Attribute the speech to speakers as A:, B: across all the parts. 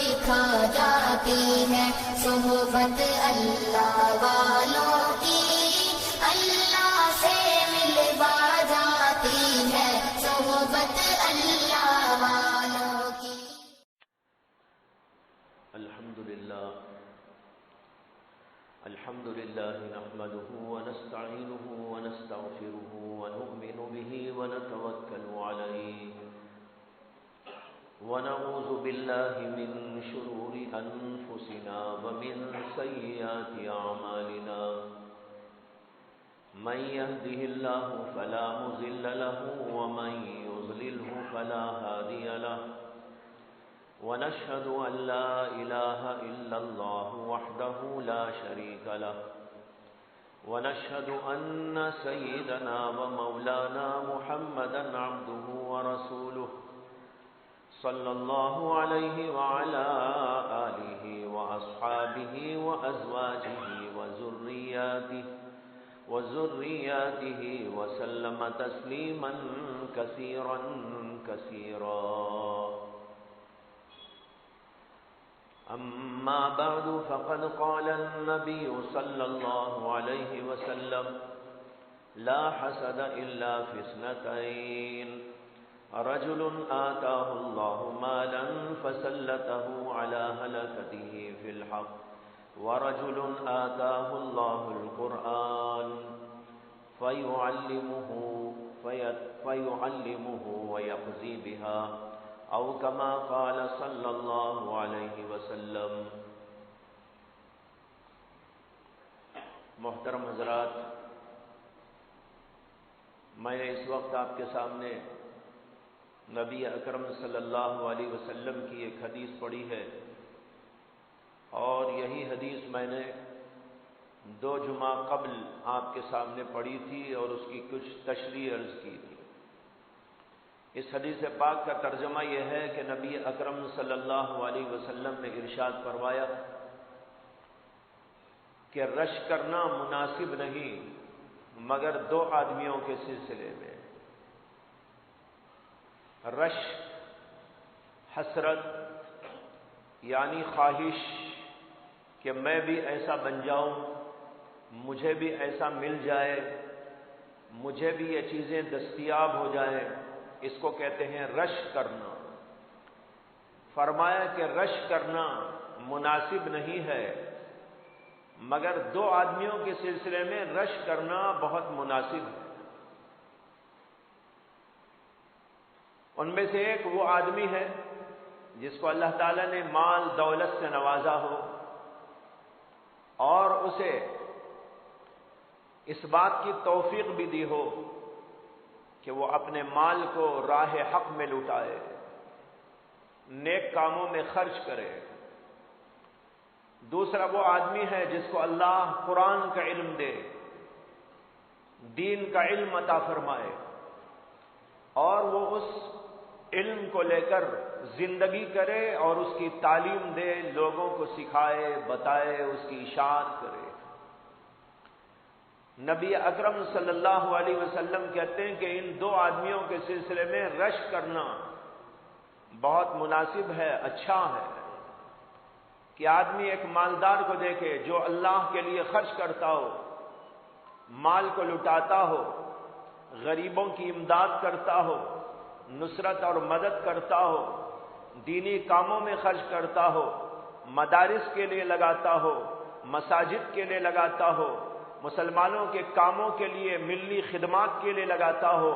A: دکھا جاتی ہے صحبت اللہ والوں کی، اللہ سے ملوا جاتی ہے صحبت اللہ والوں کی۔
B: الحمد لله نحمده ونستعينه ونستغفره ونؤمن به ونتوكل عليه ونعوذ بالله من شرور أنفسنا ومن سيئات أعمالنا، من يهده الله فلا مضل له ومن يضلله فلا هادي له، ونشهد أن لا إله إلا الله وحده لا شريك له، ونشهد أن سيدنا ومولانا محمدا عبده ورسوله صلى الله عليه وعلى آله وأصحابه وأزواجه وذرياته وسلم تسليما كثيرا كثيرا. أما بعد فقد قال النبي صلى الله عليه وسلم: لا حسد إلا في اثنتين، رجل آتاه الله مالا فسلته على هلكته في الحق، ورجل آتاه الله القرآن فيعلمه ويقضي بها، او كما قال صلی اللہ علیہ وسلم. محترم حضرات، میں نے اس وقت آپ کے سامنے نبی اکرم صلی اللہ علیہ وسلم کی ایک حدیث پڑھی ہے، اور یہی حدیث میں نے 2 جمعہ قبل آپ کے سامنے پڑھی تھی اور اس کی کچھ تشریح عرض کی تھی. اس حدیث پاک کا ترجمہ یہ ہے کہ نبی اکرم صلی اللہ علیہ وسلم نے ارشاد فرمایا کہ رش کرنا مناسب نہیں مگر 2 آدمیوں کے سلسلے میں. رش حسرت یعنی خواہش کہ میں بھی ایسا بن جاؤں، مجھے بھی ایسا مل جائے، مجھے بھی یہ چیزیں دستیاب ہو جائیں، اس کو کہتے ہیں رش کرنا. فرمایا کہ رش کرنا مناسب نہیں ہے مگر 2 آدمیوں کے سلسلے میں رش کرنا بہت مناسب ہے. ان میں سے ایک وہ آدمی ہے جس کو اللہ تعالیٰ نے مال دولت سے نوازا ہو اور اسے اس بات کی توفیق بھی دی ہو کہ وہ اپنے مال کو راہ حق میں لٹائے، نیک کاموں میں خرچ کرے. دوسرا وہ آدمی ہے جس کو اللہ قرآن کا علم دے، دین کا علم عطا فرمائے، اور وہ اس علم کو لے کر زندگی کرے اور اس کی تعلیم دے، لوگوں کو سکھائے، بتائے، اس کی اشاعت کرے. نبی اکرم صلی اللہ علیہ وسلم کہتے ہیں کہ ان 2 آدمیوں کے سلسلے میں رش کرنا بہت مناسب ہے، اچھا ہے کہ آدمی ایک مالدار کو دیکھے جو اللہ کے لیے خرچ کرتا ہو، مال کو لٹاتا ہو، غریبوں کی امداد کرتا ہو، نصرت اور مدد کرتا ہو، دینی کاموں میں خرچ کرتا ہو، مدارس کے لیے لگاتا ہو، مساجد کے لیے لگاتا ہو، مسلمانوں کے کاموں کے لیے، ملی خدمات کے لیے لگاتا ہو.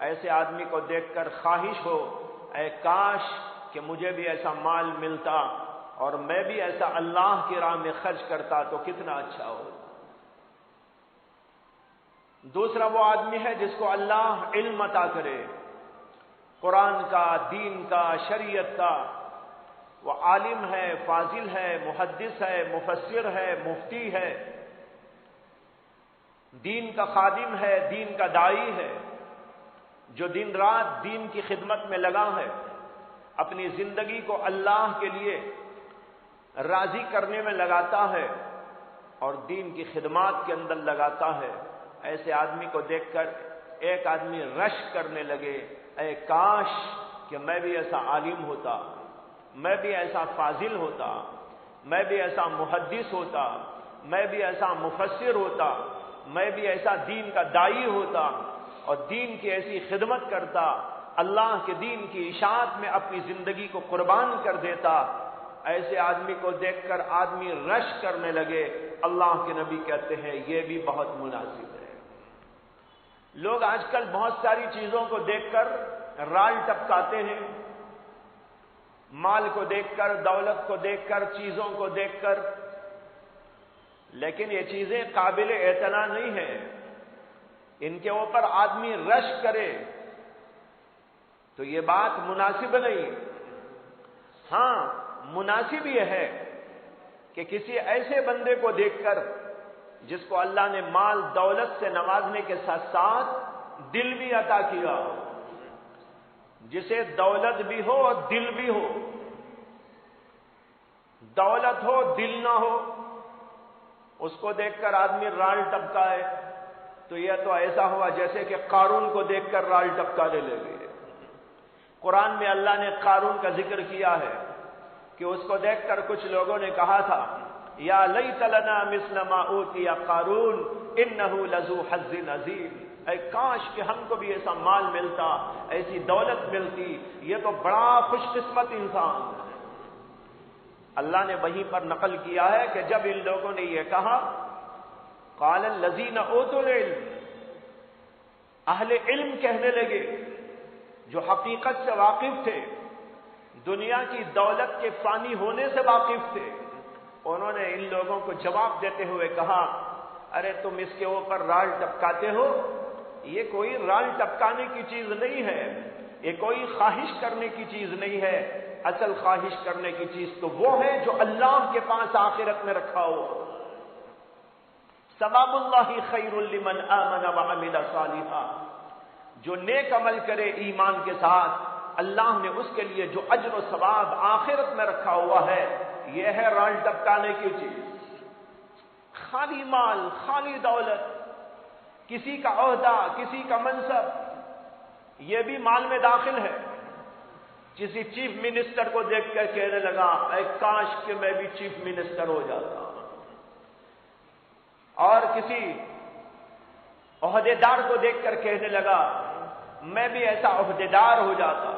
B: ایسے آدمی کو دیکھ کر خواہش ہو، اے کاش کہ مجھے بھی ایسا مال ملتا اور میں بھی ایسا اللہ کی راہ میں خرچ کرتا تو کتنا اچھا ہو. دوسرا وہ آدمی ہے جس کو اللہ علم عطا کرے، قرآن کا، دین کا، شریعت کا. وہ عالم ہے، فاضل ہے، محدث ہے، مفسر ہے، مفتی ہے، دین کا خادم ہے، دین کا داعی ہے، جو دن رات دین کی خدمت میں لگا ہے، اپنی زندگی کو اللہ کے لیے راضی کرنے میں لگاتا ہے اور دین کی خدمات کے اندر لگاتا ہے. ایسے آدمی کو دیکھ کر ایک آدمی رش کرنے لگے، اے کاش کہ میں بھی ایسا عالم ہوتا، میں بھی ایسا فاضل ہوتا، میں بھی ایسا محدث ہوتا، میں بھی ایسا مفسر ہوتا، میں بھی ایسا دین کا داعی ہوتا اور دین کی ایسی خدمت کرتا، اللہ کے دین کی اشاعت میں اپنی زندگی کو قربان کر دیتا، ایسے آدمی کو دیکھ کر آدمی رش کرنے لگے۔ اللہ کے نبی کہتے ہیں یہ بھی بہت مناسب ہے۔ لوگ آج کل بہت ساری چیزوں کو دیکھ کر رال ٹپکاتے ہیں، مال کو دیکھ کر، دولت کو دیکھ کر، چیزوں کو دیکھ کر، لیکن یہ چیزیں قابل اعتنا نہیں ہیں۔ ان کے اوپر آدمی رش کرے تو یہ بات مناسب نہیں۔ ہاں، مناسب یہ ہے کہ کسی ایسے بندے کو دیکھ کر جس کو اللہ نے مال دولت سے نوازنے کے ساتھ ساتھ دل بھی عطا کیا ہو، جسے دولت بھی ہو اور دل بھی ہو، دولت ہو دل نہ ہو، اس کو دیکھ کر آدمی رال ٹپکائے تو یہ تو ایسا ہوا جیسے کہ قارون کو دیکھ کر رال ٹپکانے لگے۔ قرآن میں اللہ نے قارون کا ذکر کیا ہے کہ اس کو دیکھ کر کچھ لوگوں نے کہا تھا یا لیت لنا مثل ما اوتی قارون انہ لذو حظ عظیم، اے کاش کہ ہم کو بھی ایسا مال ملتا، ایسی دولت ملتی، یہ تو بڑا خوش قسمت انسان ہے۔ اللہ نے وہیں پر نقل کیا ہے کہ جب ان لوگوں نے یہ کہا قال الذین اوتوا العلم، اہل علم کہنے لگے جو حقیقت سے واقف تھے، دنیا کی دولت کے فانی ہونے سے واقف تھے، انہوں نے ان لوگوں کو جواب دیتے ہوئے کہا ارے تم اس کے اوپر رال ٹپکاتے ہو، یہ کوئی رال ٹپکانے کی چیز نہیں ہے، یہ کوئی خواہش کرنے کی چیز نہیں ہے، اصل خواہش کرنے کی چیز تو وہ ہے جو اللہ کے پاس آخرت میں رکھا ہو۔ ثواب اللہ خیر لمن آمن وعمل صالحا، جو نیک عمل کرے ایمان کے ساتھ، اللہ نے اس کے لیے جو اجر و ثواب آخرت میں رکھا ہوا ہے، یہ ہے رال ٹپکانے کی چیز۔ خالی مال، خالی دولت، کسی کا عہدہ، کسی کا منصب، یہ بھی مال میں داخل ہے۔ کسی چیف منسٹر کو دیکھ کر کہنے لگا اے کاش کہ میں بھی چیف منسٹر ہو جاتا، اور کسی عہدیدار کو دیکھ کر کہنے لگا میں بھی ایسا عہدیدار ہو جاتا،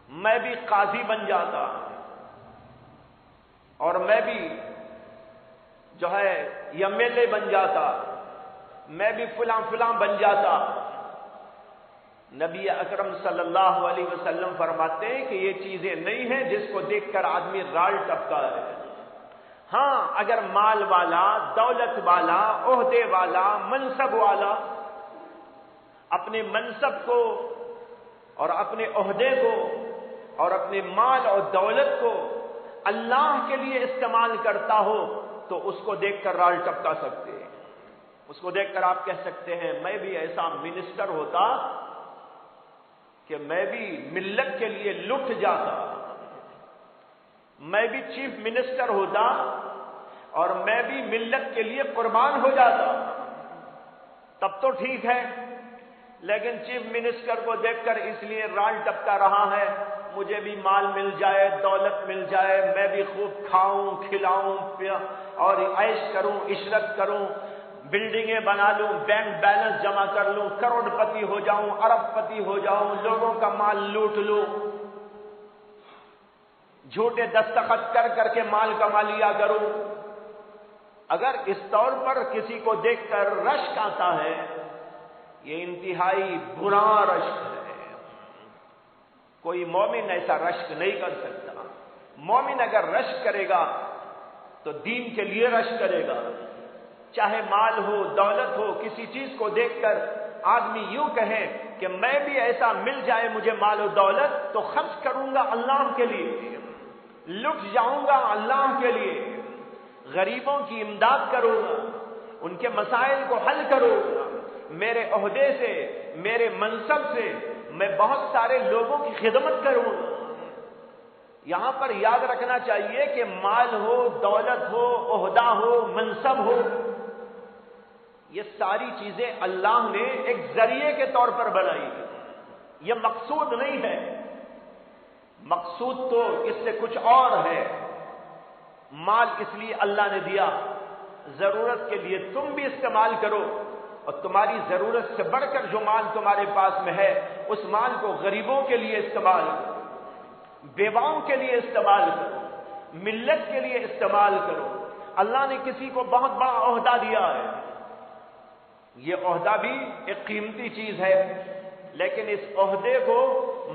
B: میں بھی قاضی بن جاتا، اور میں بھی جو ہے ایم ایل اے بن جاتا، میں بھی فلاں فلاں بن جاتا۔ نبی اکرم صلی اللہ علیہ وسلم فرماتے ہیں کہ یہ چیزیں نہیں ہیں جس کو دیکھ کر آدمی رال ٹپکا ہے۔ ہاں، اگر مال والا، دولت والا، عہدے والا، منصب والا اپنے منصب کو اور اپنے عہدے کو اور اپنے مال اور دولت کو اللہ کے لیے استعمال کرتا ہو تو اس کو دیکھ کر رال ٹپکا سکتے ہیں۔ اس کو دیکھ کر آپ کہہ سکتے ہیں میں بھی ایسا منسٹر ہوتا کہ میں بھی ملت کے لیے لٹ جاتا، میں بھی چیف منسٹر ہوتا اور میں بھی ملت کے لیے قربان ہو جاتا، تب تو ٹھیک ہے۔ لیکن چیف منسٹر کو دیکھ کر اس لیے رال ٹپکا رہا ہے مجھے بھی مال مل جائے، دولت مل جائے، میں بھی خوب کھاؤں کھلاؤں اور عیش کروں، عشرت کروں، بلڈنگیں بنا لوں، بینک بیلنس جمع کر لوں، کروڑ پتی ہو جاؤں، ارب پتی ہو جاؤں، لوگوں کا مال لوٹ لوں، جھوٹے دستخط کر کر کے مال کما لیا کروں۔ اگر اس طور پر کسی کو دیکھ کر رشک آتا ہے، یہ انتہائی برا رشک ہے۔ کوئی مومن ایسا رشک نہیں کر سکتا۔ مومن اگر رشک کرے گا تو دین کے لیے رشک کرے گا، چاہے مال ہو، دولت ہو، کسی چیز کو دیکھ کر آدمی یوں کہے کہ میں بھی ایسا مل جائے مجھے مال و دولت تو خرچ کروں گا اللہ کے لیے، لٹ جاؤں گا اللہ کے لیے، غریبوں کی امداد کروں گا، ان کے مسائل کو حل کروں گا، میرے عہدے سے، میرے منصب سے میں بہت سارے لوگوں کی خدمت کروں گا۔ یہاں پر یاد رکھنا چاہیے کہ مال ہو، دولت ہو، عہدہ ہو، منصب ہو، یہ ساری چیزیں اللہ نے ایک ذریعے کے طور پر بنائی، یہ مقصود نہیں ہے۔ مقصود تو اس سے کچھ اور ہے. مال اس لیے اللہ نے دیا ضرورت کے لیے تم بھی استعمال کرو، اور تمہاری ضرورت سے بڑھ کر جو مال تمہارے پاس میں ہے اس مال کو غریبوں کے لیے استعمال کرو، بیواؤں کے لیے استعمال کرو، ملت کے لیے استعمال کرو. اللہ نے کسی کو بہت بڑا عہدہ دیا ہے، یہ عہدہ بھی ایک قیمتی چیز ہے، لیکن اس عہدے کو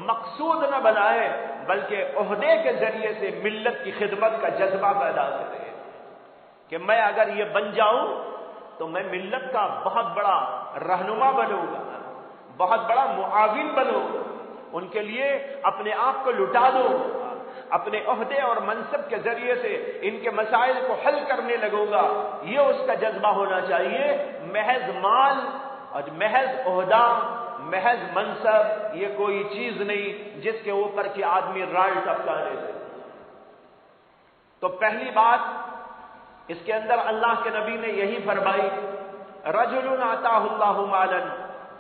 B: مقصود نہ بنائے بلکہ عہدے کے ذریعے سے ملت کی خدمت کا جذبہ پیدا کرے کہ میں اگر یہ بن جاؤں تو میں ملت کا بہت بڑا رہنما بنوں گا، بہت بڑا معاون بنوں گا، ان کے لیے اپنے آپ کو لٹا دوں گا، اپنے عہدے اور منصب کے ذریعے سے ان کے مسائل کو حل کرنے لگوں گا. یہ اس کا جذبہ ہونا چاہیے. محض مال اور محض عہدہ، محض منصب یہ کوئی چیز نہیں جس کے اوپر کہ آدمی رال ٹپکانے سے. تو پہلی بات اس کے اندر اللہ کے نبی نے یہی فرمائی، رجل آتاہ اللہ مالا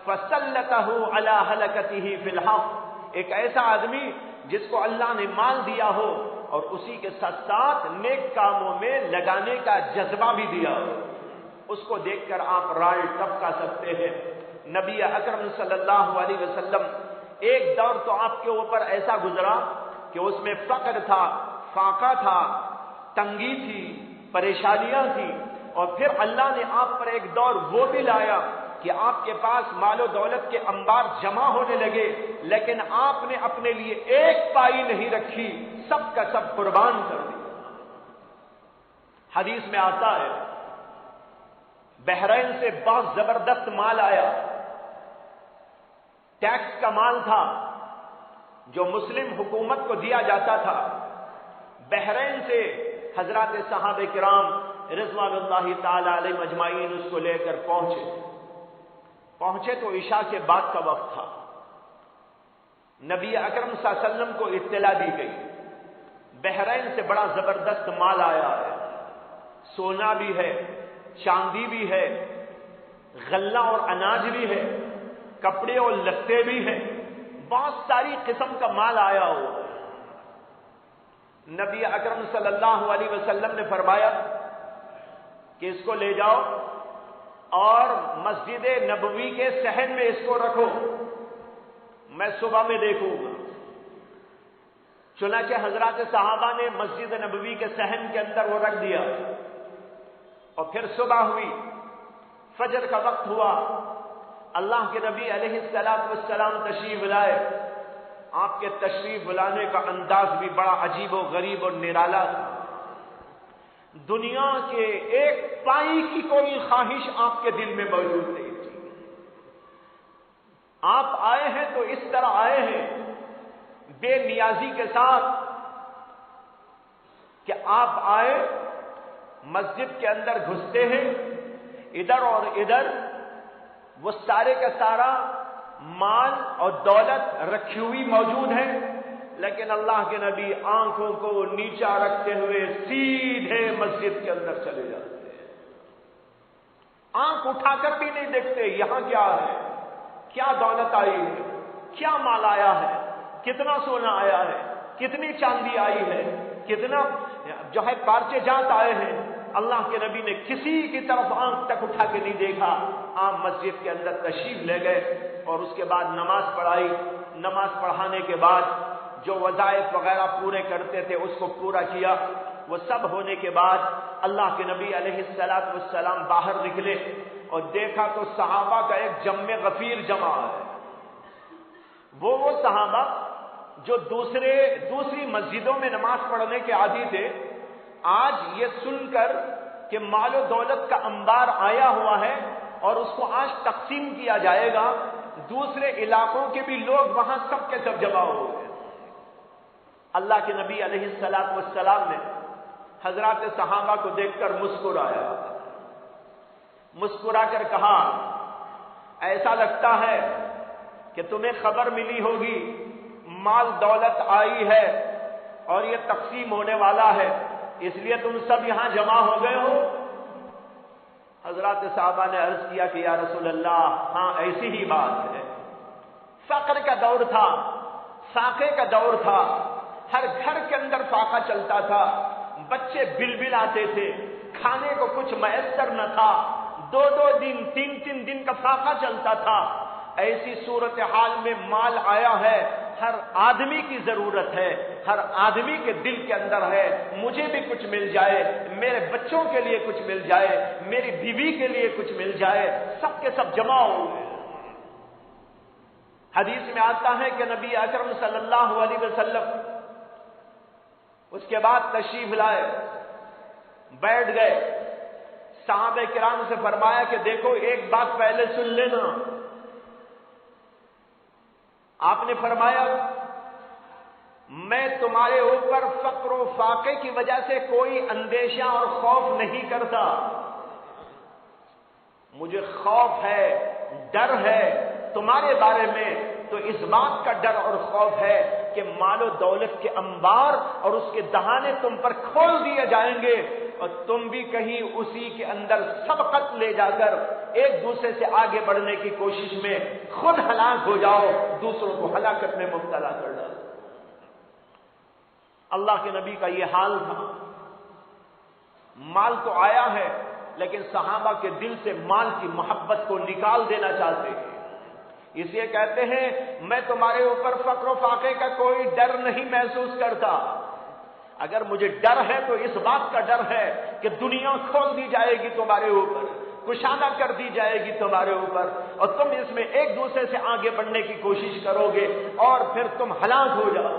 B: فسلطہ علی ہلکتہ فی الحق. ایک ایسا آدمی جس کو اللہ نے مال دیا ہو اور اسی کے ساتھ ساتھ نیک کاموں میں لگانے کا جذبہ بھی دیا ہو، اس کو دیکھ کر آپ رال ٹپکا سکتے ہیں. نبی اکرم صلی اللہ علیہ وسلم ایک دور تو آپ کے اوپر ایسا گزرا کہ اس میں فقر تھا، فاقہ تھا، تنگی تھی، پریشانیاں تھی، اور پھر اللہ نے آپ پر ایک دور وہ بھی لایا کہ آپ کے پاس مال و دولت کے انبار جمع ہونے لگے، لیکن آپ نے اپنے لیے ایک پائی نہیں رکھی، سب کا سب قربان کر دیا. حدیث میں آتا ہے بحرین سے بہت زبردست مال آیا، ٹیکس کا مال تھا جو مسلم حکومت کو دیا جاتا تھا. بحرین سے حضرات صحابہ کرام رضوان اللہ تعالی علیہ مجمعین اس کو لے کر پہنچے تو عشاء کے بعد کا وقت تھا. نبی اکرم صلی اللہ علیہ وسلم کو اطلاع دی گئی بحرین سے بڑا زبردست مال آیا ہے، سونا بھی ہے، چاندی بھی ہے، غلہ اور اناج بھی ہے، کپڑے اور لتے بھی ہیں، بہت ساری قسم کا مال آیا ہو. نبی اکرم صلی اللہ علیہ وسلم نے فرمایا کہ اس کو لے جاؤ اور مسجد نبوی کے صحن میں اس کو رکھو، میں صبح میں دیکھوں گا. چنانچہ حضرات صحابہ نے مسجد نبوی کے صحن کے اندر وہ رکھ دیا، اور پھر صبح ہوئی، فجر کا وقت ہوا، اللہ کے نبی علیہ السلام تشریف لائے. آپ کے تشریف لانے کا انداز بھی بڑا عجیب و غریب اور نرالا تھا. دنیا کے ایک پائی کی کوئی خواہش آپ کے دل میں موجود نہیں تھی. آپ آئے ہیں تو اس طرح آئے ہیں بے نیازی کے ساتھ کہ آپ آئے، مسجد کے اندر گھستے ہیں، ادھر اور ادھر وہ سارے کا سارا مال اور دولت رکھی ہوئی موجود ہے، لیکن اللہ کے نبی آنکھوں کو نیچا رکھتے ہوئے سیدھے مسجد کے اندر چلے جاتے ہیں. آنکھ اٹھا کر بھی نہیں دیکھتے یہاں کیا ہے، کیا دولت آئی ہے، کیا مال آیا ہے، کتنا سونا آیا ہے، کتنی چاندی آئی ہے، کتنا جو ہے پارچے جات آئے ہیں. اللہ کے نبی نے کسی کی طرف آنکھ تک اٹھا کے نہیں دیکھا. آپ مسجد کے اندر تشریف لے گئے اور اس کے بعد نماز پڑھائی. نماز پڑھانے کے بعد جو وظائف وغیرہ پورے کرتے تھے اس کو پورا کیا. وہ سب ہونے کے بعد اللہ کے نبی علیہ السلام باہر نکلے اور دیکھا تو صحابہ کا ایک جم غفیر جمع ہے. وہ صحابہ جو دوسری مسجدوں میں نماز پڑھنے کے عادی تھے، آج یہ سن کر کہ مال و دولت کا انبار آیا ہوا ہے اور اس کو آج تقسیم کیا جائے گا، دوسرے علاقوں کے بھی لوگ وہاں سب کے سب جمع ہو گئے. اللہ کے نبی علیہ السلام نے حضرات صحابہ کو دیکھ کر مسکرایا، مسکرا کر کہا، ایسا لگتا ہے کہ تمہیں خبر ملی ہوگی مال دولت آئی ہے اور یہ تقسیم ہونے والا ہے، اس لیے تم سب یہاں جمع ہو گئے ہو. حضرات صحابہ نے عرض کیا کہ یا رسول اللہ، ہاں ایسی ہی بات ہے. فقر کا دور تھا، فاقے کا دور تھا، فاقہ چلتا تھا، بچے بلبل آتے تھے، کھانے کو کچھ میسر نہ تھا، 2 دن 3 دن کا فاقہ چلتا تھا۔ ایسی صورتحال میں مال آیا ہے، ہر آدمی کی ضرورت ہے، ہر آدمی کے دل کے اندر ہے مجھے بھی کچھ مل جائے، میرے بچوں کے لیے کچھ مل جائے، میری بیوی کے لیے کچھ مل جائے، سب کے سب جمع ہوئے۔ حدیث میں آتا ہے کہ نبی اکرم صلی اللہ علیہ وسلم اس کے بعد تشریف لائے، بیٹھ گئے، صحابہ کرام سے فرمایا کہ دیکھو ایک بات پہلے سن لینا۔ آپ نے فرمایا میں تمہارے اوپر فقر و فاقے کی وجہ سے کوئی اندیشہ اور خوف نہیں کرتا، مجھے خوف ہے، ڈر ہے تمہارے بارے میں، تو اس بات کا ڈر اور خوف ہے کہ مال و دولت کے انبار اور اس کے دہانے تم پر کھول دیے جائیں گے اور تم بھی کہیں اسی کے اندر سبقت لے جا کر ایک دوسرے سے آگے بڑھنے کی کوشش میں خود ہلاک ہو جاؤ، دوسروں کو ہلاکت میں مبتلا کر ڈالو۔ اللہ کے نبی کا یہ حال تھا۔ مال تو آیا ہے لیکن صحابہ کے دل سے مال کی محبت کو نکال دینا چاہتے ہیں، اس لیے کہتے ہیں میں تمہارے اوپر فقر و فاقے کا کوئی ڈر نہیں محسوس کرتا، اگر مجھے ڈر ہے تو اس بات کا ڈر ہے کہ دنیا کھول دی جائے گی تمہارے اوپر، کشادہ کر دی جائے گی تمہارے اوپر، اور تم اس میں ایک دوسرے سے آگے بڑھنے کی کوشش کرو گے اور پھر تم ہلاک ہو جاؤ۔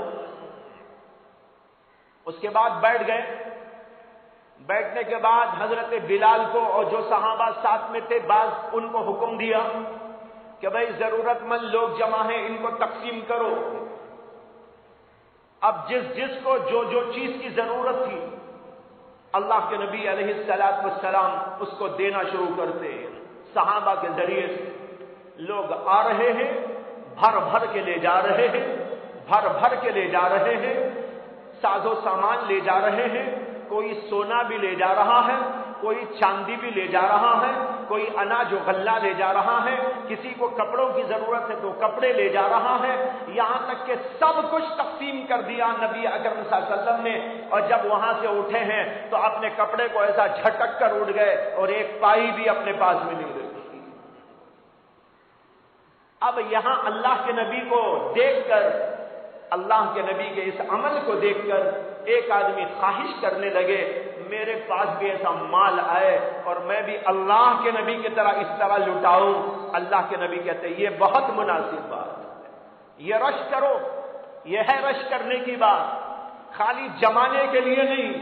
B: اس کے بعد بیٹھ گئے، بیٹھنے کے بعد حضرت بلال کو اور جو صحابہ ساتھ میں تھے بعض ان کو حکم دیا کہ بھائی ضرورت مند لوگ جمع ہیں، ان کو تقسیم کرو۔ اب جس کو جو چیز کی ضرورت تھی اللہ کے نبی علیہ الصلوۃ والسلام اس کو دینا شروع کرتے ہیں۔ صحابہ کے ذریعے سے لوگ آ رہے ہیں، بھر بھر کے لے جا رہے ہیں، بھر بھر کے لے جا رہے ہیں، ساز و سامان لے جا رہے ہیں، کوئی سونا بھی لے جا رہا ہے، کوئی چاندی بھی لے جا رہا ہے، کوئی اناج و غلہ لے جا رہا ہے، کسی کو کپڑوں کی ضرورت ہے تو کپڑے لے جا رہا ہے، یہاں تک کہ سب کچھ تقسیم کر دیا نبی اکرم صلی اللہ علیہ وسلم نے۔ اور جب وہاں سے اٹھے ہیں تو اپنے کپڑے کو ایسا جھٹک کر اٹھ گئے اور ایک پائی بھی اپنے پاس میں نہیں رکھی۔ اب یہاں اللہ کے نبی کو دیکھ کر، اللہ کے نبی کے اس عمل کو دیکھ کر ایک آدمی خواہش کرنے لگے میرے پاس بھی ایسا مال آئے اور میں بھی اللہ کے نبی کی طرح اس طرح لٹاؤں۔ اللہ کے نبی کہتے ہیں یہ بہت مناسب بات ہے، یہ رش کرو، یہ ہے رش کرنے کی بات، خالی جمانے کے لیے نہیں،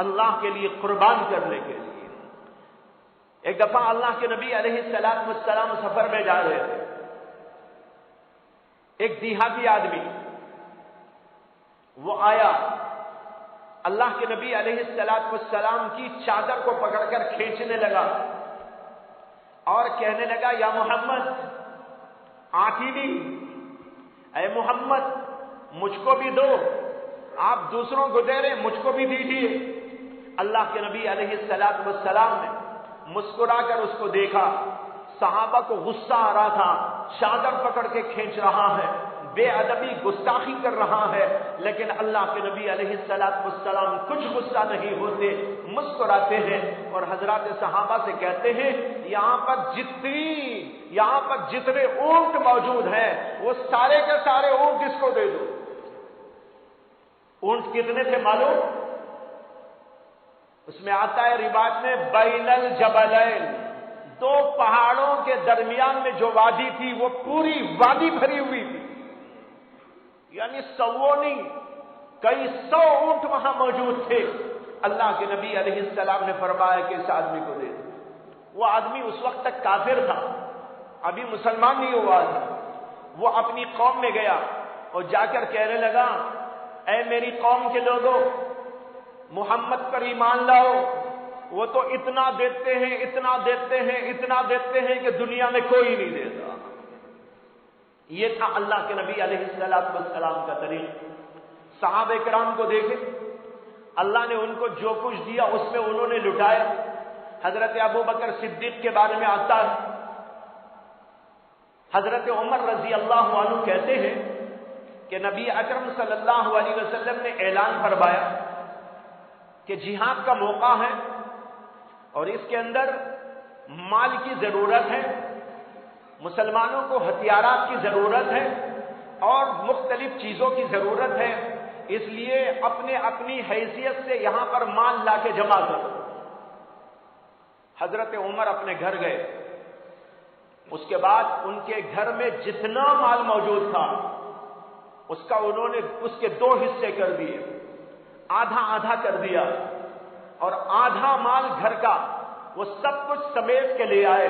B: اللہ کے لیے قربان کرنے کے لیے۔ ایک دفعہ اللہ کے نبی علیہ الصلوۃ والسلام سفر میں جا رہے تھے، ایک دیہاتی آدمی وہ آیا، اللہ کے نبی علیہ الصلوۃ والسلام کی چادر کو پکڑ کر کھینچنے لگا اور کہنے لگا یا محمد آنکھی دی، اے محمد مجھ کو بھی دو، آپ دوسروں کو دے رہے مجھ کو بھی دیجیے۔ اللہ کے نبی علیہ الصلوۃ والسلام نے مسکرا کر اس کو دیکھا، صحابہ کو غصہ آ رہا تھا، چادر پکڑ کے کھینچ رہا ہے، بے ادبی گستاخی کر رہا ہے، لیکن اللہ کے نبی علیہ الصلوۃ والسلام کچھ غصہ نہیں ہوتے، مسکراتے ہیں اور حضرات صحابہ سے کہتے ہیں یہاں پر جتنے اونٹ موجود ہیں وہ سارے کے سارے اونٹ اس کو دے دو۔ اونٹ کتنے تھے معلوم؟ اس میں آتا ہے روایت میں بین الجبلین، 2 پہاڑوں کے درمیان میں جو وادی تھی وہ پوری وادی بھری ہوئی تھی، یعنی نہیں کئی 100 اونٹ وہاں موجود تھے۔ اللہ کے نبی علیہ السلام نے فرمایا کہ اس آدمی کو دے دو۔ وہ آدمی اس وقت تک کافر تھا، ابھی مسلمان نہیں ہوا تھا۔ وہ اپنی قوم میں گیا اور جا کر کہنے لگا اے میری قوم کے لوگوں، محمد پر ایمان لاؤ، وہ تو اتنا دیتے ہیں، اتنا دیتے ہیں، اتنا دیتے ہیں کہ دنیا میں کوئی نہیں دیتا۔ یہ تھا اللہ کے نبی علیہ الصلوۃ والسلام کا طریقہ۔ صحابہ کرام کو دیکھیں، اللہ نے ان کو جو کچھ دیا اس میں انہوں نے لٹایا۔ حضرت ابو بکر صدیق کے بارے میں آتا ہے، حضرت عمر رضی اللہ عنہ کہتے ہیں کہ نبی اکرم صلی اللہ علیہ وسلم نے اعلان فرمایا کہ جہاد کا موقع ہے اور اس کے اندر مال کی ضرورت ہے، مسلمانوں کو ہتھیارات کی ضرورت ہے اور مختلف چیزوں کی ضرورت ہے، اس لیے اپنی حیثیت سے یہاں پر مال لا کے جمع کرو۔ حضرت عمر اپنے گھر گئے، اس کے بعد ان کے گھر میں جتنا مال موجود تھا انہوں نے اس کے 2 حصے کر دیے، آدھا آدھا کر دیا، اور آدھا مال گھر کا وہ سب کچھ سمیٹ کے لے آئے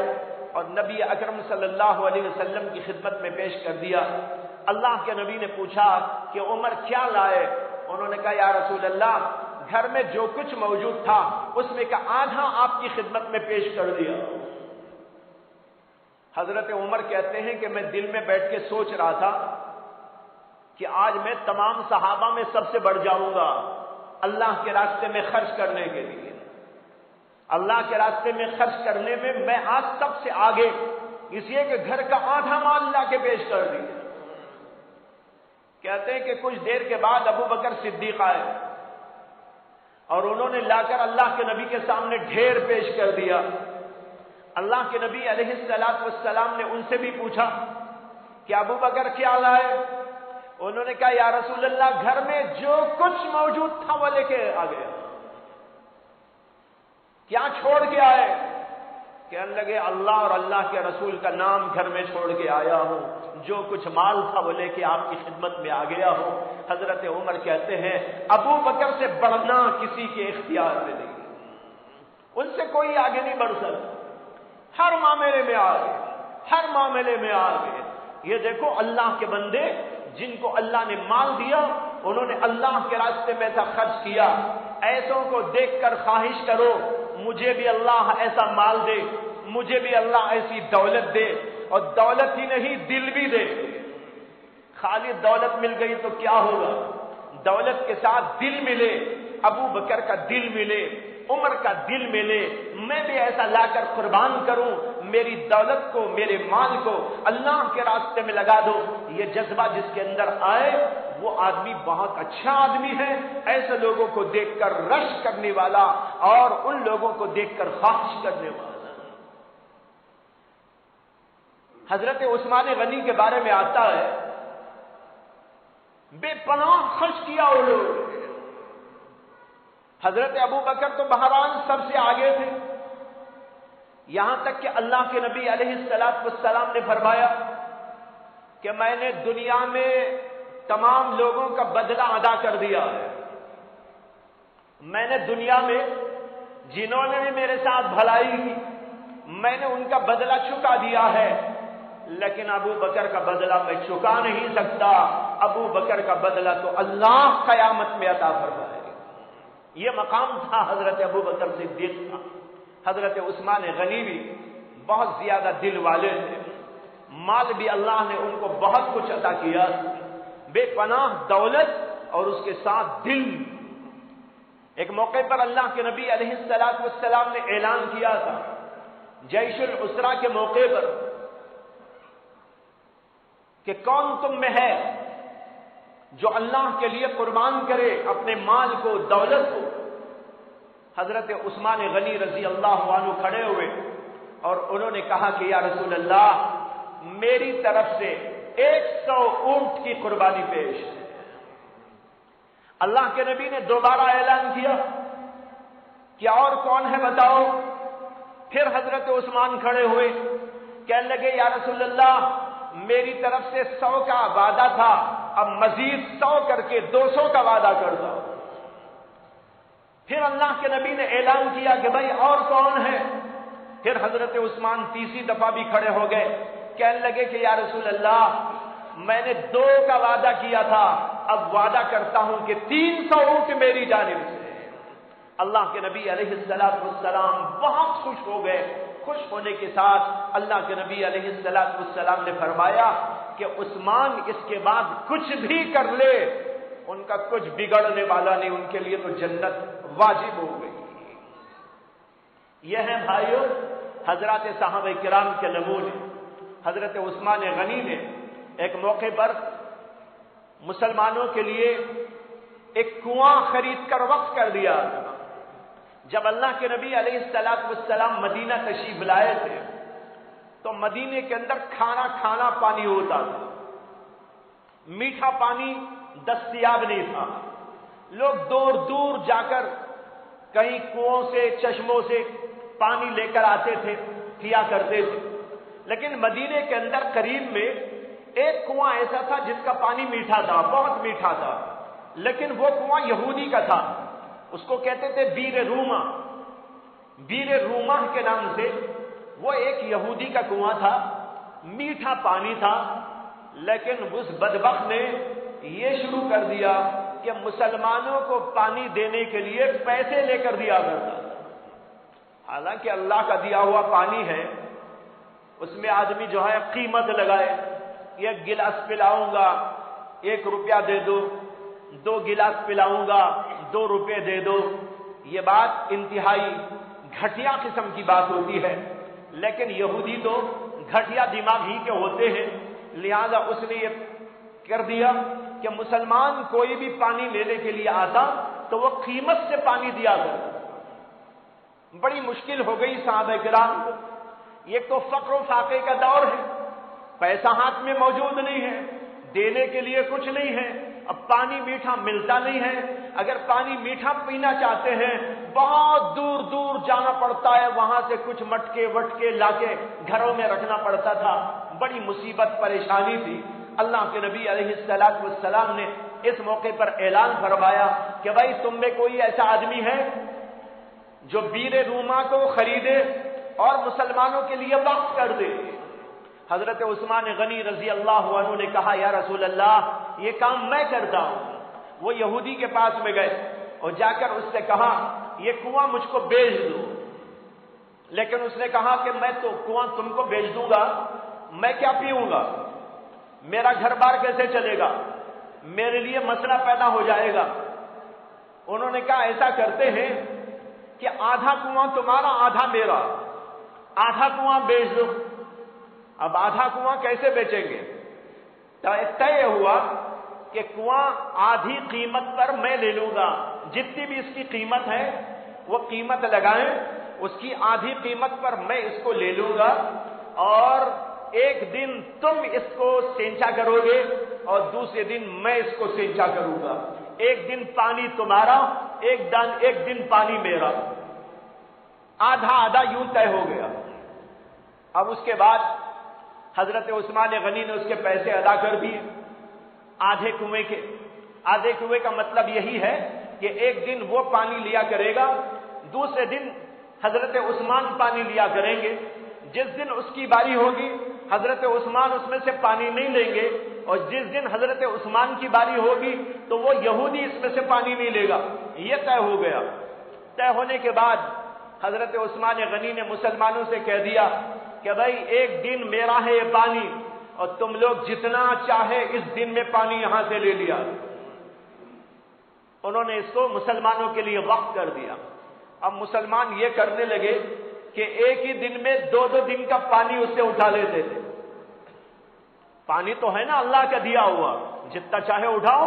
B: اور نبی اکرم صلی اللہ علیہ وسلم کی خدمت میں پیش کر دیا۔ اللہ کے نبی نے پوچھا کہ عمر کیا لائے؟ انہوں نے کہا یا رسول اللہ، گھر میں جو کچھ موجود تھا اس میں کا آدھا آپ کی خدمت میں پیش کر دیا۔ حضرت عمر کہتے ہیں کہ میں دل میں بیٹھ کے سوچ رہا تھا کہ آج میں تمام صحابہ میں سب سے بڑھ جاؤں گا اللہ کے راستے میں خرچ کرنے کے لیے، اللہ کے راستے میں خرچ کرنے میں آج سب سے آگے، اس لیے کہ گھر کا آدھا مال لا کے پیش کر دیا۔ کہتے ہیں کہ کچھ دیر کے بعد ابو بکر صدیق آئے اور انہوں نے لا کر اللہ کے نبی کے سامنے ڈھیر پیش کر دیا۔ اللہ کے نبی علیہ السلام نے ان سے بھی پوچھا کہ ابو بکر کیا لائے؟ انہوں نے کہا یا رسول اللہ، گھر میں جو کچھ موجود تھا وہ لے کے آ گیا۔ کیا چھوڑ کے آئے؟ کہنے لگے اللہ اور اللہ کے رسول کا نام گھر میں چھوڑ کے آیا ہوں، جو کچھ مال تھا وہ لے کے آپ کی خدمت میں آ گیا ہوں۔ حضرت عمر کہتے ہیں ابو بکر سے بڑھنا کسی کے اختیار میں نہیں، ان سے کوئی آگے نہیں بڑھ سکتا، ہر معاملے میں آگے، ہر معاملے میں آگے۔ یہ دیکھو اللہ کے بندے جن کو اللہ نے مال دیا، انہوں نے اللہ کے راستے میں ایسا خرچ کیا۔ ایسوں کو دیکھ کر خواہش کرو مجھے بھی اللہ ایسا مال دے، مجھے بھی اللہ ایسی دولت دے، اور دولت ہی نہیں دل بھی دے۔ خالی دولت مل گئی تو کیا ہوگا؟ دولت کے ساتھ دل ملے، ابو بکر کا دل ملے، عمر کا دل ملے، میں بھی ایسا لا کر قربان کروں، میری دولت کو، میرے مال کو اللہ کے راستے میں لگا دو۔ یہ جذبہ جس کے اندر آئے وہ آدمی بہت اچھا آدمی ہے۔ ایسے لوگوں کو دیکھ کر رش کرنے والا اور ان لوگوں کو دیکھ کر خواہش کرنے والا۔ حضرت عثمان غنی کے بارے میں آتا ہے بے پناہ خرچ کیا وہ لوگ۔ حضرت ابو بکر تو بہرحال سب سے آگے تھے، یہاں تک کہ اللہ کے نبی علیہ السلام نے فرمایا کہ میں نے دنیا میں تمام لوگوں کا بدلہ ادا کر دیا ہے، میں نے دنیا میں جنہوں نے میرے ساتھ بھلائی کی میں نے ان کا بدلہ چکا دیا ہے، لیکن ابو بکر کا بدلہ میں چکا نہیں سکتا۔ ابو بکر کا بدلہ تو اللہ قیامت میں عطا فرمائے۔ یہ مقام تھا حضرت ابو بکر صدیق کا۔ حضرت عثمان غنی بھی بہت زیادہ دل والے تھے، مال بھی اللہ نے ان کو بہت کچھ عطا کیا، بے پناہ دولت اور اس کے ساتھ دل۔ ایک موقع پر اللہ کے نبی علیہ السلام نے اعلان کیا تھا جیش العسرہ کے موقع پر کہ کون تم میں ہے جو اللہ کے لیے قربان کرے اپنے مال کو، دولت کو۔ حضرت عثمان غنی رضی اللہ عنہ کھڑے ہوئے اور انہوں نے کہا کہ یا رسول اللہ، میری طرف سے 100 اونٹ کی قربانی پیش ہے۔ اللہ کے نبی نے دوبارہ اعلان کیا کہ اور کون ہے بتاؤ۔ پھر حضرت عثمان کھڑے ہوئے، کہنے لگے یا رسول اللہ، میری طرف سے 100 کا وعدہ تھا، اب مزید 100 کر کے 200 کا وعدہ کر دو۔ پھر اللہ کے نبی نے اعلان کیا کہ بھائی اور کون ہے؟ پھر حضرت عثمان تیسری دفعہ بھی کھڑے ہو گئے، کہنے لگے کہ یا رسول اللہ، میں نے 2 کا وعدہ کیا تھا، اب وعدہ کرتا ہوں کہ 300 اونٹ میری جانب سے۔ اللہ کے نبی علیہ السلام بہت خوش ہو گئے۔ خوش ہونے کے ساتھ اللہ کے نبی علیہ السلام نے فرمایا کہ عثمان اس کے بعد کچھ بھی کر لے ان کا کچھ بگڑنے والا نہیں، ان کے لیے تو جنت واجب ہو گئی۔ یہ ہے بھائیوں حضرات صحابہ کرام کے نمونے۔ حضرت عثمان غنی نے ایک موقع پر مسلمانوں کے لیے ایک کنواں خرید کر وقف کر دیا۔ جب اللہ کے نبی علیہ السلام مدینہ تشریف لائے تھے تو مدینے کے اندر کھانا پانی ہوتا تھا، میٹھا پانی دستیاب نہیں تھا، لوگ دور دور جا کر کہیں کنووں سے چشموں سے پانی لے کر آتے تھے، پیا کرتے تھے۔ لیکن مدینے کے اندر قریب میں ایک کنواں ایسا تھا جس کا پانی میٹھا تھا، بہت میٹھا تھا، لیکن وہ کنواں یہودی کا تھا، اس کو کہتے تھے بیر روما، بیر روما کے نام سے وہ ایک یہودی کا کنواں تھا، میٹھا پانی تھا۔ لیکن اس بدبخت نے یہ شروع کر دیا کہ مسلمانوں کو پانی دینے کے لیے پیسے لے کر دیا کرتا تھا۔ حالانکہ اللہ کا دیا ہوا پانی ہے، اس میں آدمی جو ہے قیمت لگائے، ایک گلاس پلاؤں گا 1 روپیہ دے دو، 2 گلاس پلاؤں گا 2 روپے دے دو، یہ بات انتہائی گھٹیا قسم کی بات ہوتی ہے۔ لیکن یہودی تو گھٹیا دماغ ہی کے ہوتے ہیں، لہذا اس نے یہ کر دیا کہ مسلمان کوئی بھی پانی لینے کے لیے آتا تو وہ قیمت سے پانی دیا کرتا۔ بڑی مشکل ہو گئی صحابہ کرام کو، یہ تو فقر و فاقے کا دور ہے، پیسہ ہاتھ میں موجود نہیں ہے، دینے کے لیے کچھ نہیں ہے، اب پانی میٹھا ملتا نہیں ہے، اگر پانی میٹھا پینا چاہتے ہیں بہت دور دور جانا پڑتا ہے، وہاں سے کچھ مٹکے وٹکے لا کے گھروں میں رکھنا پڑتا تھا، بڑی مصیبت پریشانی تھی۔ اللہ کے نبی علیہ السلام نے اس موقع پر اعلان فرمایا کہ بھائی تم میں کوئی ایسا آدمی ہے جو بیر روما کو خریدے اور مسلمانوں کے لیے وقف کر دے۔ حضرت عثمان غنی رضی اللہ عنہ نے کہا یا رسول اللہ یہ کام میں کرتا ہوں۔ وہ یہودی کے پاس میں گئے اور جا کر اس سے کہا یہ کنواں مجھ کو بیچ دو، لیکن اس نے کہا کہ میں تو کنواں تم کو بیچ دوں گا، میں کیا پیوں گا، میرا گھر بار کیسے چلے گا، میرے لیے مسئلہ پیدا ہو جائے گا۔ انہوں نے کہا ایسا کرتے ہیں کہ آدھا کنواں تمہارا آدھا میرا، آدھا کنواں بیچ دو۔ اب آدھا کنواں کیسے بیچیں گے؟ طے ہوا کہ کنواں آدھی قیمت پر میں لے لوں گا، جتنی بھی اس کی قیمت ہے وہ قیمت لگائیں، اس کی آدھی قیمت پر میں اس کو لے لوں گا، اور ایک دن تم اس کو سینچا کرو گے اور دوسرے دن میں اس کو سینچا کروں گا، ایک دن پانی تمہارا ایک دن پانی میرا، آدھا آدھا یوں طے ہو گیا۔ اب اس کے بعد حضرت عثمان غنی نے اس کے پیسے ادا کر دیے آدھے کنویں کے۔ آدھے کنویں کا مطلب یہی ہے کہ ایک دن وہ پانی لیا کرے گا، دوسرے دن حضرت عثمان پانی لیا کریں گے، جس دن اس کی باری ہوگی حضرت عثمان اس میں سے پانی نہیں لیں گے، اور جس دن حضرت عثمان کی باری ہوگی تو وہ یہودی اس میں سے پانی نہیں لے گا۔ یہ طے ہو گیا۔ طے ہونے کے بعد حضرت عثمان غنی نے مسلمانوں سے کہہ دیا کہ بھائی ایک دن میرا ہے یہ پانی، اور تم لوگ جتنا چاہے اس دن میں پانی یہاں سے لے لیا۔ انہوں نے اس کو مسلمانوں کے لیے وقف کر دیا۔ اب مسلمان یہ کرنے لگے کہ ایک ہی دن میں 2 دن کا پانی اس سے اٹھا لیتے تھے۔ پانی تو ہے نا اللہ کا دیا ہوا، جتنا چاہے اٹھاؤ۔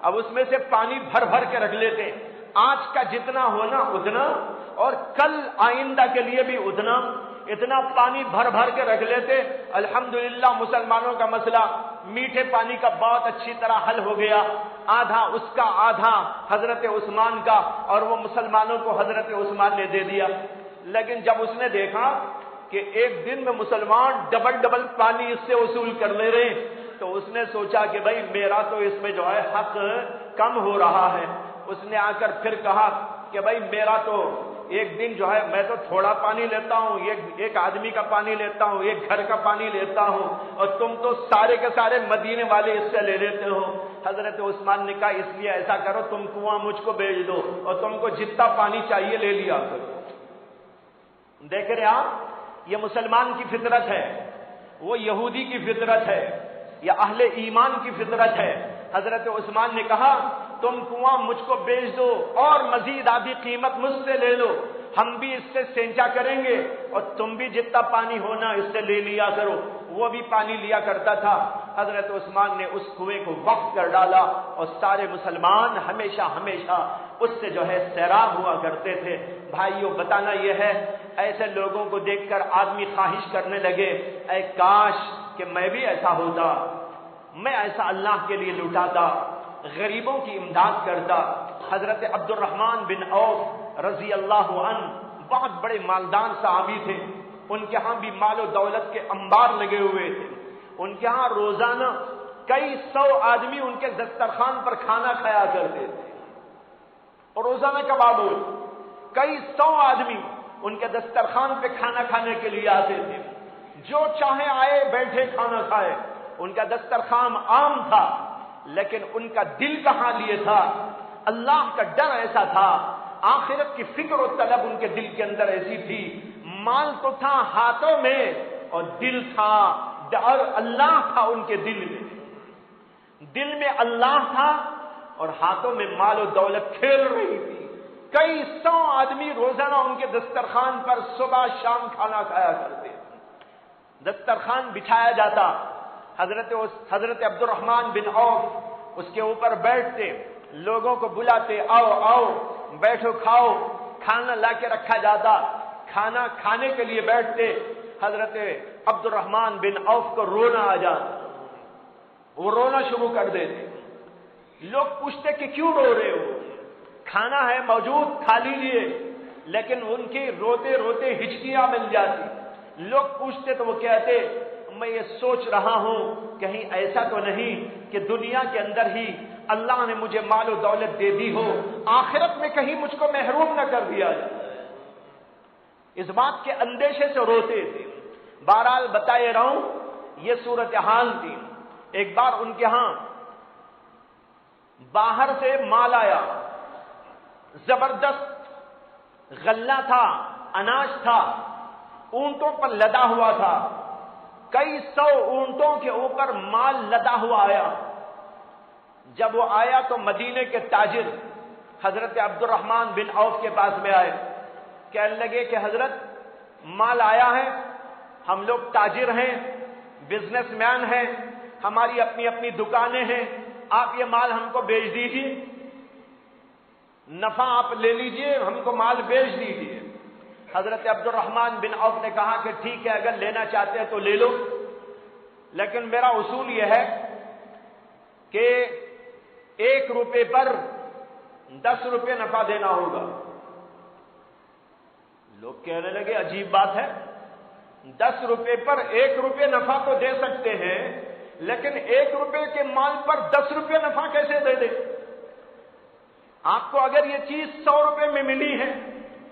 B: اب اس میں سے پانی بھر بھر کے رکھ لیتے، آج کا جتنا ہونا اتنا، اور کل آئندہ کے لیے بھی اتنا پانی بھر بھر کے رکھ لیتے۔ الحمدللہ مسلمانوں کا مسئلہ میٹھے پانی کا بہت اچھی طرح حل ہو گیا، آدھا اس کا آدھا حضرت عثمان کا، اور وہ مسلمانوں کو حضرت عثمان نے دے دیا۔ لیکن جب اس نے دیکھا کہ ایک دن میں مسلمان ڈبل پانی اس سے وصول کر لے رہے ہیں، تو اس نے سوچا کہ بھائی میرا تو اس میں جو ہے حق کم ہو رہا ہے۔ اس نے آ کر پھر کہا کہ بھائی میرا تو ایک دن جو ہے میں تو تھوڑا پانی لیتا ہوں، ایک آدمی کا پانی لیتا ہوں، ایک گھر کا پانی لیتا ہوں، اور تم تو سارے کے سارے مدینے والے اس سے لے لیتے ہو۔ حضرت عثمان نے کہا اس لیے ایسا کرو تم کنواں مجھ کو بیچ دو، اور تم کو جتنا پانی چاہیے لے لیا کرو۔ دیکھ رہے آپ، یہ مسلمان کی فطرت ہے، وہ یہودی کی فطرت ہے، یا اہل ایمان کی فطرت ہے۔ حضرت عثمان نے کہا تم کنواں مجھ کو بیچ دو اور مزید آدھی قیمت مجھ سے لے لو، ہم بھی اس سے سینچا کریں گے اور تم بھی جتنا پانی ہونا اس سے لے لیا کرو۔ وہ بھی پانی لیا کرتا تھا. حضرت عثمان نے اس کنویں کو وقف کر ڈالا اور سارے مسلمان ہمیشہ ہمیشہ اس سے جو ہے سیراب ہوا کرتے تھے. بھائیوں بتانا یہ ہے ایسے لوگوں کو دیکھ کر آدمی خواہش کرنے لگے اے کاش کہ میں بھی ایسا ہوتا, میں ایسا اللہ کے لیے لٹاتا, غریبوں کی امداد کرتا. حضرت عبد الرحمن بن عوف رضی اللہ عنہ بہت بڑے مالدار صحابی تھے. ان کے ہاں بھی مال و دولت کے انبار لگے ہوئے تھے. ان کے ہاں روزانہ کئی سو آدمی ان کے دسترخوان پر کھانا کھایا کرتے تھے, اور روزانہ کباب ہو کئی سو آدمی ان کے دسترخوان پہ کھانا کھانے کے لیے آتے تھے. جو چاہے آئے بیٹھے کھانا کھائے. ان کا دسترخوان عام تھا, لیکن ان کا دل کہاں لیے تھا, اللہ کا ڈر ایسا تھا, آخرت کی فکر و طلب ان کے دل کے اندر ایسی تھی. مال تو تھا ہاتھوں میں اور دل تھا, اور اللہ تھا ان کے دل میں. دل میں اللہ تھا اور ہاتھوں میں مال و دولت کھیل رہی تھی. کئی سو آدمی روزانہ ان کے دسترخوان پر صبح شام کھانا کھایا کرتے. دسترخوان بچھایا جاتا, حضرت عبد الرحمن بن عوف اس کے اوپر بیٹھتے, لوگوں کو بلاتے آؤ آؤ بیٹھو کھاؤ. کھانا لا کے رکھا جاتا, کھانا کھانے کے لیے بیٹھتے. حضرت عبد الرحمن بن عوف کو رونا آ جاتا, وہ رونا شروع کر دیتے. لوگ پوچھتے کہ کیوں رو رہے ہو, کھانا ہے موجود کھا لیجیے. لیکن ان کی روتے روتے ہچکیاں مل جاتی. لوگ پوچھتے تو وہ کہتے میں یہ سوچ رہا ہوں کہیں ایسا تو نہیں کہ دنیا کے اندر ہی اللہ نے مجھے مال و دولت دے دی ہو, آخرت میں کہیں مجھ کو محروم نہ کر دیا جائے. اس بات کے اندیشے سے روتے تھے. بہرحال بتائے رہا ہوں یہ صورتحال تھی. ایک بار ان کے ہاں باہر سے مال آیا, زبردست غلہ تھا, اناج تھا, اونٹوں پر لدا ہوا تھا. کئی سو اونٹوں کے اوپر مال لدا ہوا آیا. جب وہ آیا تو مدینے کے تاجر حضرت عبد الرحمن بن عوف کے پاس میں آئے. کہنے لگے کہ حضرت مال آیا ہے, ہم لوگ تاجر ہیں, بزنس مین ہیں, ہماری اپنی اپنی دکانیں ہیں, آپ یہ مال ہم کو بیچ دیجیے, نفع آپ لے لیجیے, ہم کو مال بیچ دیجیے. حضرت عبد الرحمن بن عوف نے کہا کہ ٹھیک ہے اگر لینا چاہتے ہیں تو لے لو, لیکن میرا اصول یہ ہے کہ 1 روپے پر 10 روپے نفع دینا ہوگا. لوگ کہنے لگے عجیب بات ہے, 10 روپے پر 1 روپے نفع تو دے سکتے ہیں, لیکن 1 روپے کے مال پر 10 روپے نفع کیسے دے دے؟ آپ کو اگر یہ چیز 100 روپے میں ملی ہے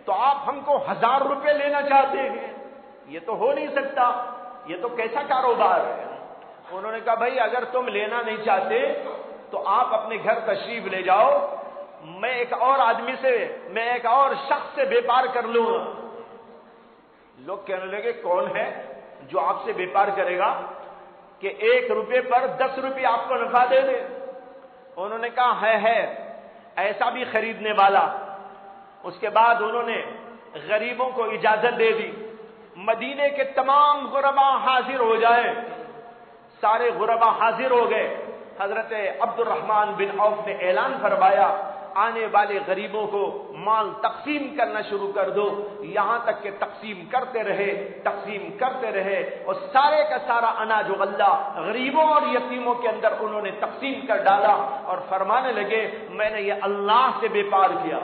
B: تو آپ ہم کو 1000 روپے لینا چاہتے ہیں, یہ تو ہو نہیں سکتا, یہ تو کیسا کاروبار ہے. انہوں نے کہا بھائی اگر تم لینا نہیں چاہتے تو آپ اپنے گھر تشریف لے جاؤ, میں ایک اور شخص سے بیپار کر لوں گا. لوگ کہنے لگے کون ہے جو آپ سے بیپار کرے گا کہ 1 روپے پر 10 روپے آپ کو نفع دے دے. انہوں نے کہا ہے ایسا بھی خریدنے والا. اس کے بعد انہوں نے غریبوں کو اجازت دے دی مدینے کے تمام غربا حاضر ہو جائے. سارے غربا حاضر ہو گئے. حضرت عبد الرحمن بن عوف نے اعلان فرمایا آنے والے غریبوں کو مال تقسیم کرنا شروع کر دو. یہاں تک کہ تقسیم کرتے رہے اور سارے کا سارا اناج و غلہ غریبوں اور یتیموں کے اندر انہوں نے تقسیم کر ڈالا اور فرمانے لگے میں نے یہ اللہ سے بیپار کیا,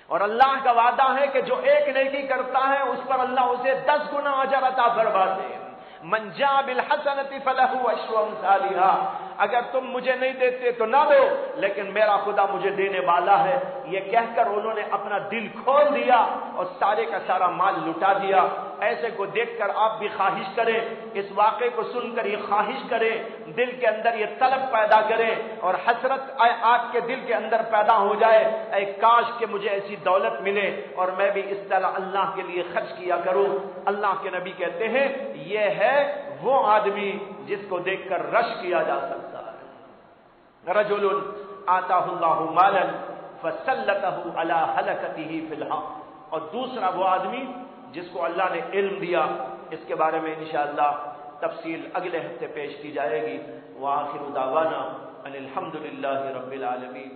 B: اور اللہ کا وعدہ ہے کہ جو ایک نیکی کرتا ہے اس پر اللہ اسے 10 گنا اجر عطا فرماتے ہیں. من جاء بالحسنۃ فلہ عشر امثالها. اگر تم مجھے نہیں دیتے تو نہ دو, لیکن میرا خدا مجھے دینے والا ہے. یہ کہہ کر انہوں نے اپنا دل کھول دیا اور سارے کا سارا مال لٹا دیا. ایسے کو دیکھ کر آپ بھی خواہش کریں, اس واقعے کو سن کر یہ خواہش کریں, دل کے اندر یہ طلب پیدا کریں اور حسرت آپ کے دل کے اندر پیدا ہو جائے اے کاش کہ مجھے ایسی دولت ملے اور میں بھی اس طرح اللہ کے لیے خرچ کیا کروں. اللہ کے نبی کہتے ہیں یہ ہے وہ آدمی جس کو دیکھ کر رش کیا جا سکتا ہے. رجل آتاہ اللہ مالا فسلطہ علی ہلکتہ فی الحق. اور دوسرا وہ آدمی جس کو اللہ نے علم دیا, اس کے بارے میں انشاءاللہ تفصیل اگلے ہفتے پیش کی جائے گی۔ وآخر دعوانا ان الحمد للہ رب العالمین۔